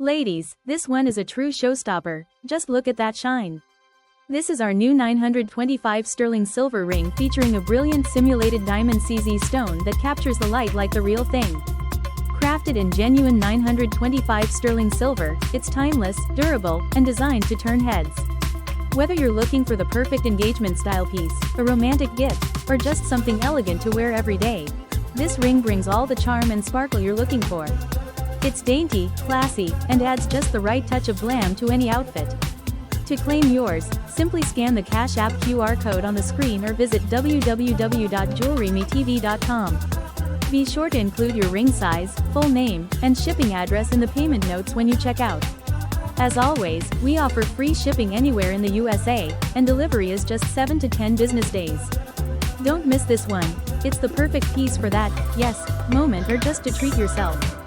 Ladies, this one is a true showstopper, just look at that shine. This is our new 925 sterling silver ring featuring a brilliant simulated diamond CZ stone that captures the light like the real thing. Crafted in genuine 925 sterling silver, it's timeless, durable, and designed to turn heads. Whether you're looking for the perfect engagement style piece, a romantic gift, or just something elegant to wear every day, this ring brings all the charm and sparkle you're looking for. It's dainty, classy, and adds just the right touch of glam to any outfit. To claim yours, simply scan the Cash App QR code on the screen or visit www.JewelryMeTV.com. Be sure to include your ring size, full name, and shipping address in the payment notes when you check out. As always, we offer free shipping anywhere in the USA, and delivery is just 7 to 10 business days. Don't miss this one. It's the perfect piece for that, yes, moment or just to treat yourself.